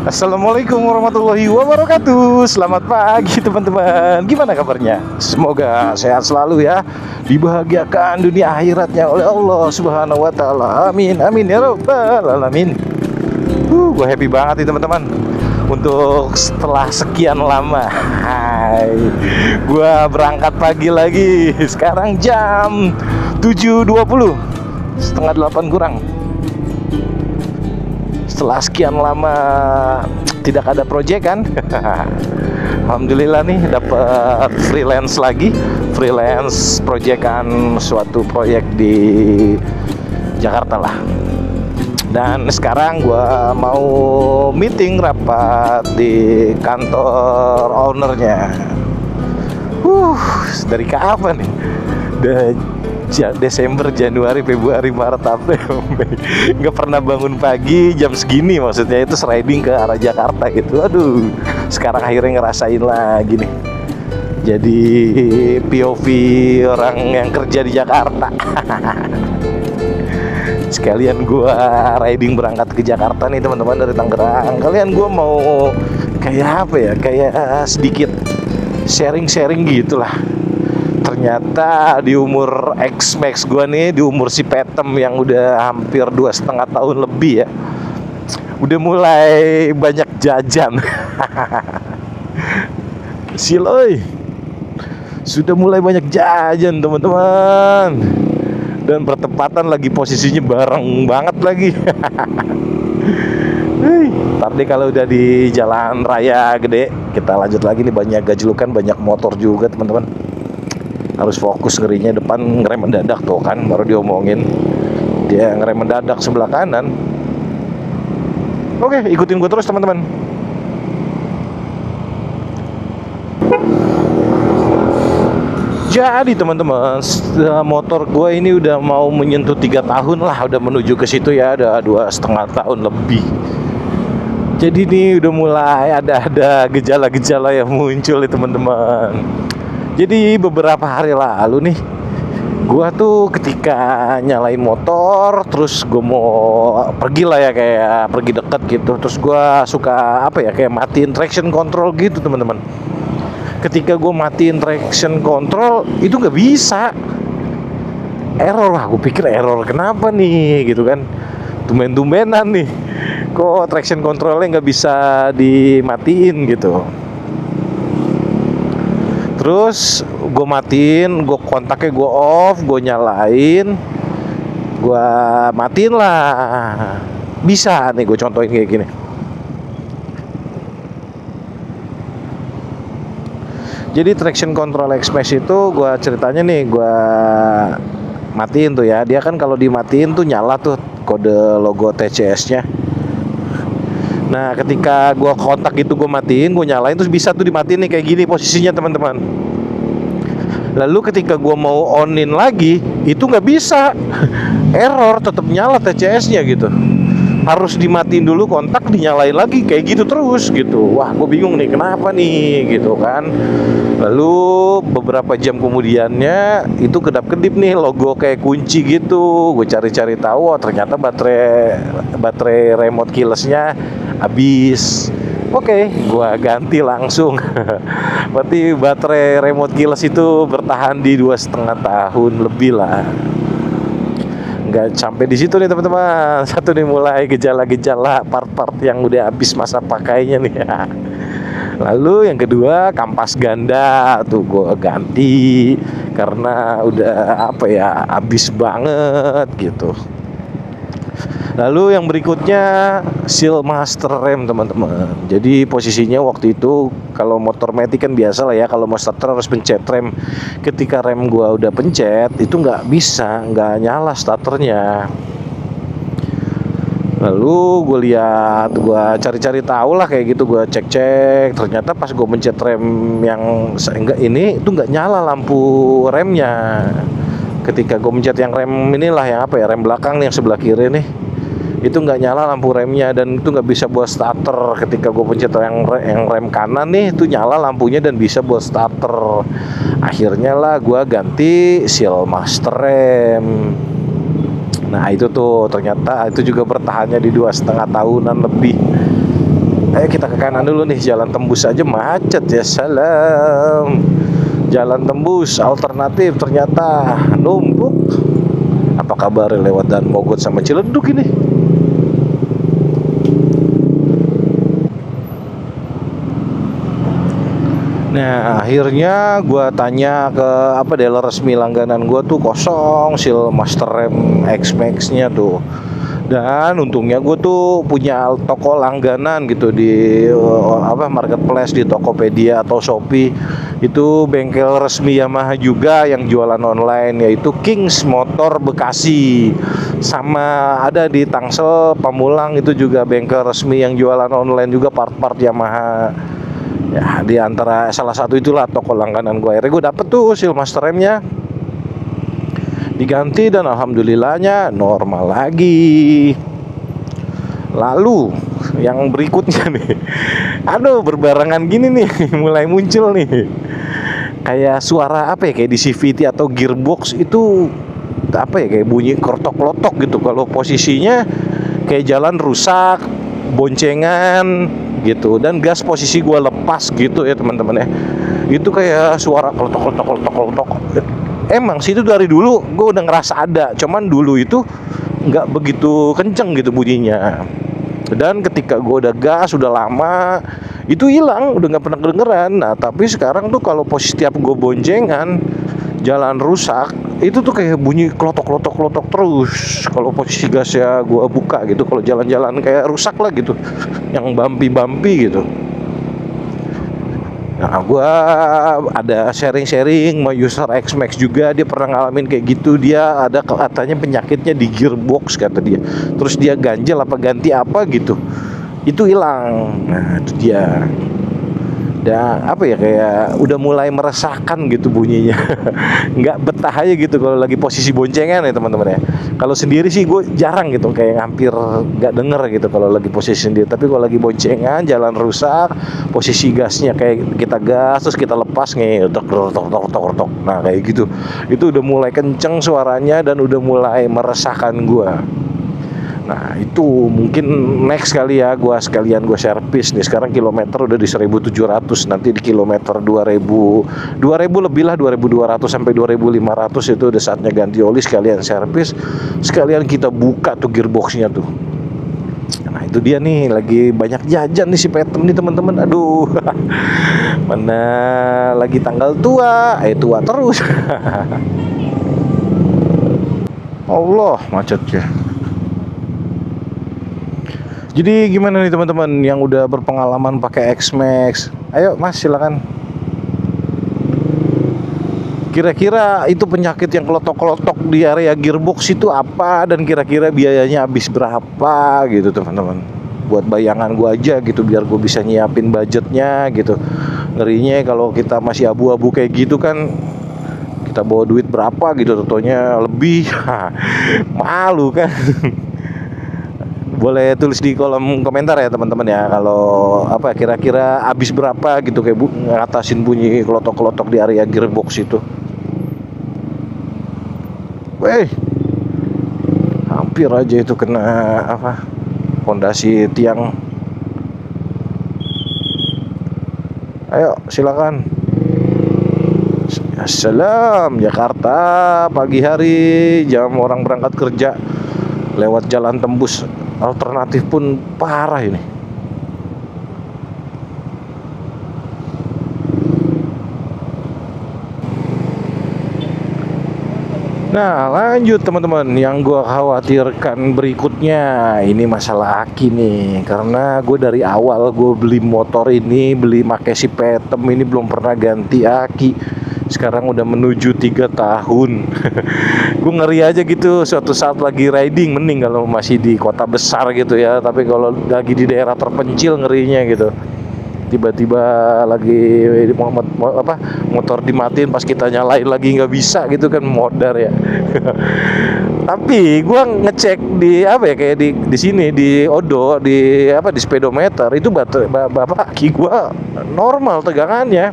Assalamualaikum warahmatullahi wabarakatuh. Selamat pagi teman-teman. Gimana kabarnya? Semoga sehat selalu ya, dibahagiakan dunia akhiratnya oleh Allah Subhanahu wa taala. Amin amin ya rabbal alamin. Gue happy banget nih teman-teman. Untuk setelah sekian lama, gue berangkat pagi lagi. Sekarang jam 7.20, setengah 8 kurang. Setelah sekian lama tidak ada proyek kan. Alhamdulillah nih dapat freelance lagi. Freelance proyekan suatu proyek di Jakarta lah. Dan sekarang gue mau meeting rapat di kantor ownernya. Dari kapan nih? Desember, Januari, Februari, Maret, April, Mei. Nggak pernah bangun pagi jam segini, maksudnya itu riding ke arah Jakarta gitu. Aduh, sekarang akhirnya ngerasain lagi nih. Jadi POV orang yang kerja di Jakarta. Sekalian gua riding berangkat ke Jakarta nih teman-teman dari Tangerang. Kalian gua mau kayak apa ya? Kayak sedikit sharing-sharing gitulah. Ternyata di umur X-Max gue nih, di umur si Petem yang udah hampir 2,5 tahun lebih ya, udah mulai banyak jajan. Siloy sudah mulai banyak jajan teman-teman. Dan bertepatan lagi posisinya bareng banget lagi. Ntar deh kalau udah di jalan raya gede, kita lanjut lagi nih. Banyak gajlukan, banyak motor juga teman-teman. Harus fokus ngerinya, depan ngerem mendadak tuh kan, baru diomongin dia ngerem mendadak sebelah kanan. Oke, ikutin gue terus teman-teman. Jadi teman-teman, motor gue ini udah mau menyentuh 3 tahun lah, udah menuju ke situ ya, ada 2,5 tahun lebih. Jadi ini udah mulai ada gejala-gejala yang muncul nih teman-teman. Jadi beberapa hari lalu nih, gua tuh ketika nyalain motor, terus gue mau pergi lah ya, kayak pergi deket gitu. Terus gua suka apa ya, kayak matiin traction control gitu teman-teman. Ketika gue matiin traction control, itu nggak bisa, error lah. Gue pikir error kenapa nih gitu kan, tumben-tumbenan nih kok traction controlnya nggak bisa dimatiin gitu. Terus gue matiin, gue kontaknya gue off, gue nyalain, gue matiin lah. Bisa nih, gue contohin kayak gini. Jadi traction control X-Max itu gue ceritanya nih, gue matiin tuh ya. Dia kan kalau dimatiin tuh nyala tuh kode logo TCS-nya. Nah ketika gue kontak gitu, gue matiin, gue nyalain, terus bisa tuh dimatiin nih kayak gini posisinya teman-teman. Lalu ketika gue mau onin lagi, itu nggak bisa. Error, tetap nyala TCS-nya gitu. Harus dimatiin dulu kontak, dinyalain lagi, kayak gitu terus gitu. Wah, gue bingung nih kenapa nih gitu kan. Lalu beberapa jam kemudiannya itu kedap-kedip nih logo kayak kunci gitu. Gue cari-cari tahu, oh, ternyata baterai remote keyless-nya habis. Oke, gua ganti langsung. Berarti baterai remote keyless itu bertahan di 2,5 tahun lebih lah. Nggak sampai di situ nih teman-teman. Satu nih, mulai gejala-gejala part-part yang udah habis masa pakainya nih. Lalu yang kedua, kampas ganda tuh gua ganti karena udah apa ya, habis banget gitu. Lalu yang berikutnya, seal master rem teman-teman. Jadi posisinya waktu itu kalau motor matic kan biasa lah ya, kalau mau starter harus pencet rem. Ketika rem gua udah pencet, itu nggak bisa, nggak nyala starternya. Lalu gue lihat, gue cari-cari tahu lah kayak gitu, gue cek-cek. Ternyata pas gue mencet rem yang enggak ini, itu nggak nyala lampu remnya. Ketika gue mencet yang rem inilah, yang apa ya, rem belakang nih yang sebelah kiri nih, itu nggak nyala lampu remnya, dan itu nggak bisa buat starter. Ketika gue pencet yang rem kanan nih, itu nyala lampunya dan bisa buat starter. Akhirnya lah gue ganti seal master rem. Nah itu tuh ternyata itu juga bertahannya di 2,5 tahunan lebih. Ayo kita ke kanan dulu nih, jalan tembus aja macet ya salam. Jalan tembus alternatif ternyata numpuk. Apa kabar lewat Dan Mogot sama Ciledug ini? Nah akhirnya gue tanya ke dealer resmi langganan gue tuh kosong seal master rem X-Max nya tuh. Dan untungnya gue tuh punya toko langganan gitu di marketplace, di Tokopedia atau Shopee. Itu bengkel resmi Yamaha juga yang jualan online, yaitu Kings Motor Bekasi. Sama ada di Tangsel Pamulang, itu juga bengkel resmi yang jualan online juga part-part Yamaha. Ya di antara salah satu itulah toko langganan gue. Akhirnya gue dapet tuh seal master remnya, diganti dan alhamdulillahnya normal lagi. Lalu yang berikutnya nih, aduh berbarengan gini nih mulai muncul nih kayak suara kayak di CVT atau gearbox itu kayak bunyi krotok-klotok gitu kalau posisinya kayak jalan rusak, boncengan gitu, dan gas posisi gue lepas gitu ya teman-teman ya. Itu kayak suara klotok-klotok. Emang sih itu dari dulu gue udah ngerasa ada, cuman dulu itu nggak begitu kenceng gitu bunyinya. Dan ketika gue udah gas udah lama itu hilang, udah nggak pernah kedengeran. Nah tapi sekarang tuh kalau posisi tiap gue boncengan jalan rusak itu tuh kayak bunyi klotok terus. Kalau posisi gasnya gue buka gitu, kalau jalan-jalan kayak rusak lah gitu, yang bumpy gitu. Nah, gue ada sharing sama user X-Max juga, dia pernah ngalamin kayak gitu. Dia ada katanya penyakitnya di gearbox kata dia. Terus dia ganjel apa ganti apa gitu, itu hilang. Nah itu dia. Dan kayak udah mulai meresahkan gitu bunyinya. Nggak betah aja gitu kalau lagi posisi boncengan ya teman-teman ya. Kalau sendiri sih gue jarang gitu, kayak hampir nggak denger gitu kalau lagi posisi sendiri. Tapi kalau lagi boncengan jalan rusak, posisi gasnya kayak kita gas terus kita lepas tok. Nah kayak gitu, itu udah mulai kenceng suaranya dan udah mulai meresahkan gue. Nah itu mungkin next kali ya gue servis nih. Sekarang kilometer udah di 1.700, nanti di kilometer 2.000 lebih lah, 2.200 sampai 2.500 itu udah saatnya ganti oli, sekalian servis, sekalian kita buka tuh gearboxnya tuh. Nah itu dia nih, lagi banyak jajan nih si Petem nih teman-teman. Aduh mana lagi tanggal tua, tua terus. Allah macetnya. Jadi gimana nih teman-teman yang udah berpengalaman pakai X-Max? Ayo Mas silakan. Kira-kira itu penyakit yang kelotok-kelotok di area gearbox itu apa, dan kira-kira biayanya habis berapa gitu teman-teman? Buat bayangan gua aja gitu, biar gue bisa nyiapin budgetnya gitu. Ngerinya kalau kita masih abu-abu kayak gitu kan, kita bawa duit berapa gitu, tentunya lebih. Malu kan. Boleh tulis di kolom komentar ya teman-teman ya, kalau kira-kira habis berapa gitu kayak ngatasin bunyi kelotok-kelotok di area gearbox itu. Weh, hampir aja itu kena fondasi tiang. Ayo silakan. Assalam Jakarta pagi hari, jam orang berangkat kerja, lewat jalan tembus alternatif pun parah ini. Nah lanjut teman-teman, yang gue khawatirkan berikutnya ini masalah aki nih. Karena gue dari awal gue beli motor ini, pakai si Petem ini, belum pernah ganti aki. Sekarang udah menuju 3 tahun. Gue ngeri aja gitu, suatu saat lagi riding mending kalau masih di kota besar gitu ya. Tapi kalau lagi di daerah terpencil ngerinya gitu. Tiba-tiba lagi motor dimatiin, pas kita nyalain lagi nggak bisa gitu kan, modar ya. Tapi gue ngecek di kayak di sini di Odo, di speedometer itu aki gue normal tegangannya.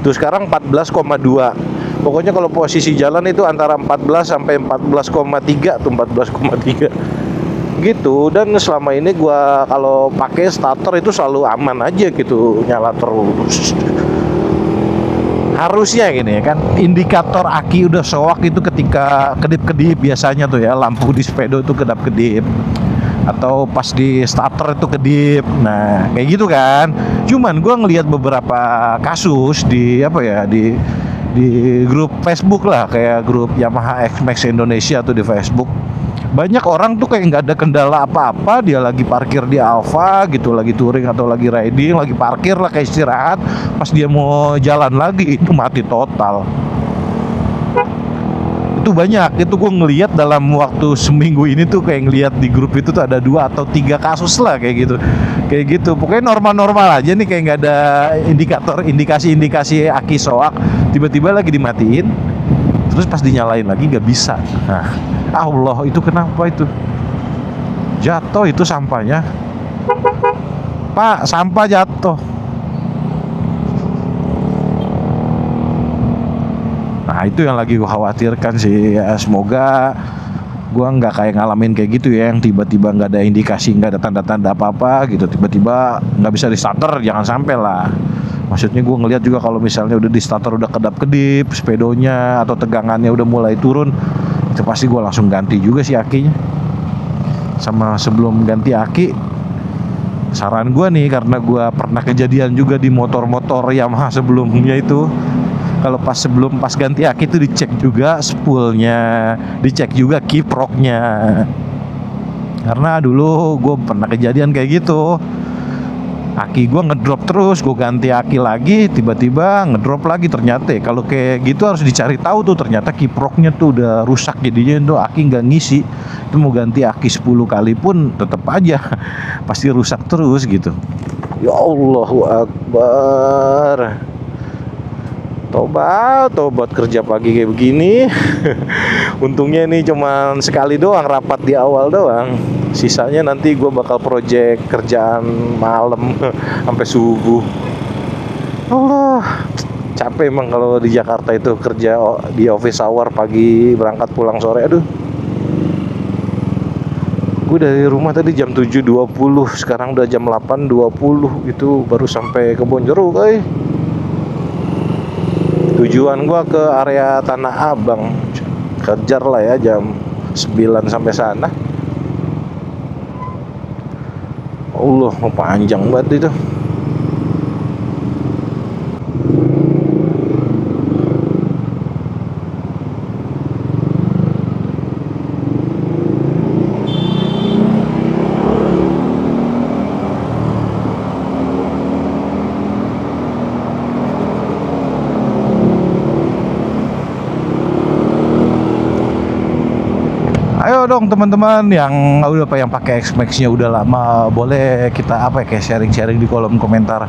Tuh sekarang 14,2. Pokoknya kalau posisi jalan itu antara 14 sampai 14,3 tuh, 14,3. gitu. Dan selama ini gua kalau pakai starter itu selalu aman aja gitu, nyala terus. Harusnya gini ya kan, indikator aki udah soak itu ketika kedip-kedip biasanya tuh ya, lampu di sepeda itu kedap-kedip, atau pas di starter itu kedip. Nah kayak gitu kan. Cuman gua ngelihat beberapa kasus di apa ya, di grup Facebook lah, kayak grup Yamaha X-Max Indonesia tuh di Facebook. Banyak orang tuh kayak nggak ada kendala apa-apa, dia lagi parkir di Alfa gitu, lagi touring atau lagi riding, lagi parkir lah kayak istirahat, pas dia mau jalan lagi itu mati total. Itu banyak, itu gue ngelihat dalam waktu seminggu ini tuh, kayak ngelihat di grup itu tuh ada 2 atau 3 kasus lah kayak gitu. Pokoknya normal-normal aja nih, kayak nggak ada indikasi aki soak, tiba-tiba lagi dimatiin, terus pas dinyalain lagi nggak bisa. Nah, Allah, itu kenapa itu? Jatuh itu sampahnya, Pak, sampah jatuh. Nah itu yang lagi gue khawatirkan sih ya. Semoga gue nggak kayak ngalamin kayak gitu ya, yang tiba-tiba nggak ada indikasi, nggak ada tanda-tanda apa-apa gitu, tiba-tiba nggak bisa di starter. Jangan sampai lah. Maksudnya gue ngelihat juga kalau misalnya udah di starter udah kedap-kedip sepedonya atau tegangannya udah mulai turun, itu pasti gue langsung ganti juga sih akinya. Sama sebelum ganti aki, saran gue nih, karena gue pernah kejadian juga di motor-motor Yamaha sebelumnya itu, kalau pas ganti aki itu dicek juga spoolnya, dicek juga kiproknya. Karena dulu gue pernah kejadian kayak gitu, aki gue ngedrop terus, gue ganti aki lagi, tiba-tiba ngedrop lagi. Ternyata kalau kayak gitu harus dicari tahu tuh, ternyata kiproknya tuh udah rusak, jadinya itu aki nggak ngisi. Itu mau ganti aki 10 kali pun tetap aja pasti rusak terus gitu. Ya Allahu Akbar. Tobat kerja pagi kayak begini. Untungnya ini cuman sekali doang, rapat di awal doang. Sisanya nanti gue bakal project kerjaan malam sampai subuh. Allah, capek emang kalau di Jakarta itu kerja di office hour, pagi berangkat pulang sore. Aduh, gue dari rumah tadi jam 7.20, sekarang udah jam 8.20, itu baru sampai Kebonjeruk. Tujuan gua ke area Tanah Abang, kejar lah ya jam 9 sampai sana. Allah, panjang banget itu. Ayo dong teman-teman yang pakai X-Max-nya udah lama, boleh kita kayak sharing-sharing di kolom komentar.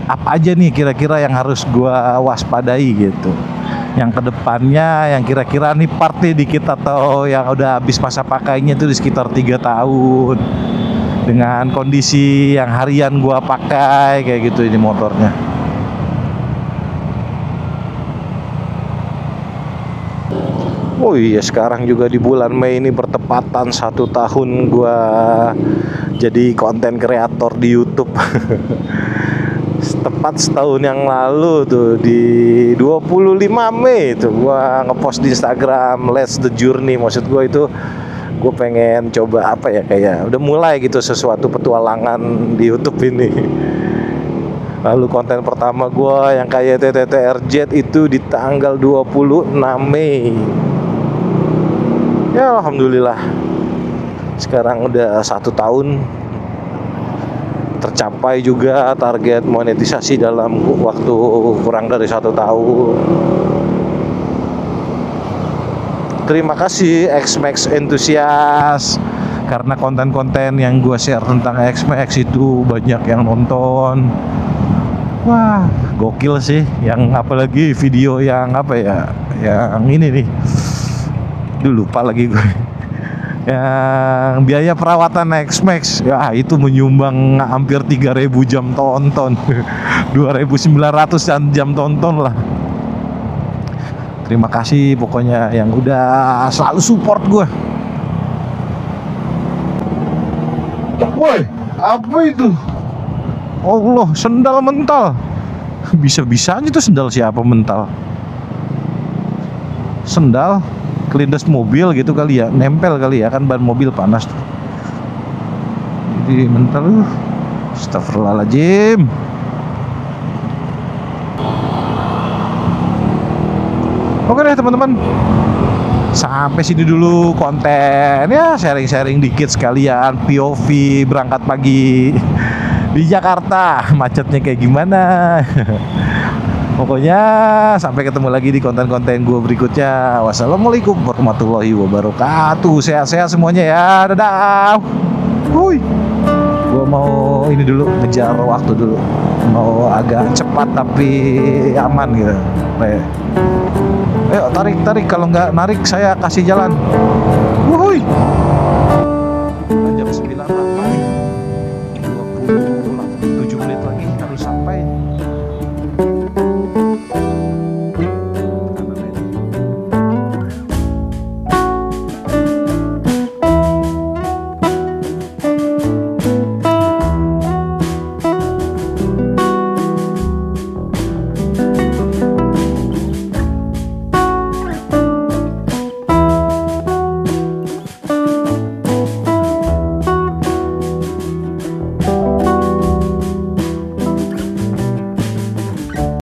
Apa aja nih kira-kira yang harus gua waspadai gitu, yang kedepannya, yang kira-kira nih partnya dikit atau yang udah habis masa pakainya itu di sekitar 3 tahun, dengan kondisi yang harian gua pakai kayak gitu ini motornya. Oh iya, sekarang juga di bulan Mei ini bertepatan 1 tahun gua jadi konten kreator di YouTube. Tepat setahun yang lalu tuh, di 25 Mei itu gua ngepost di Instagram Let's the Journey. Maksud gua itu gue pengen coba kayak udah mulai gitu sesuatu petualangan di YouTube ini. Lalu konten pertama gua yang kayak TTTRZ itu di tanggal 26 Mei. Ya alhamdulillah, sekarang udah 1 tahun, tercapai juga target monetisasi dalam waktu kurang dari 1 tahun. Terima kasih X-Max Enthusiast, karena konten-konten yang gue share tentang X-Max itu banyak yang nonton. Wah, gokil sih. Yang apalagi video yang yang ini nih, lupa lagi gue, yang biaya perawatan X-Max ya, itu menyumbang hampir 3.000 jam tonton. 2.900 jam tonton lah. Terima kasih pokoknya yang udah selalu support gue. Woi, apa itu? Allah, sendal mental. Bisa-bisanya tuh sendal siapa mental? Sendal kelindes mobil gitu kali ya, nempel kali ya, kan ban mobil panas tuh. Jadi mental. Astagfirullahaladzim. Oke deh teman-teman, sampai sini dulu konten ya, sharing-sharing dikit sekalian POV berangkat pagi di Jakarta, macetnya kayak gimana. Pokoknya sampai ketemu lagi di konten-konten gue berikutnya. Wassalamualaikum warahmatullahi wabarakatuh. Sehat-sehat semuanya ya. Dadah. Hui. Gue mau ini dulu, ngejar waktu dulu. Mau agak cepat tapi aman gitu. Ayo tarik, kalau nggak narik saya kasih jalan. Wuhui.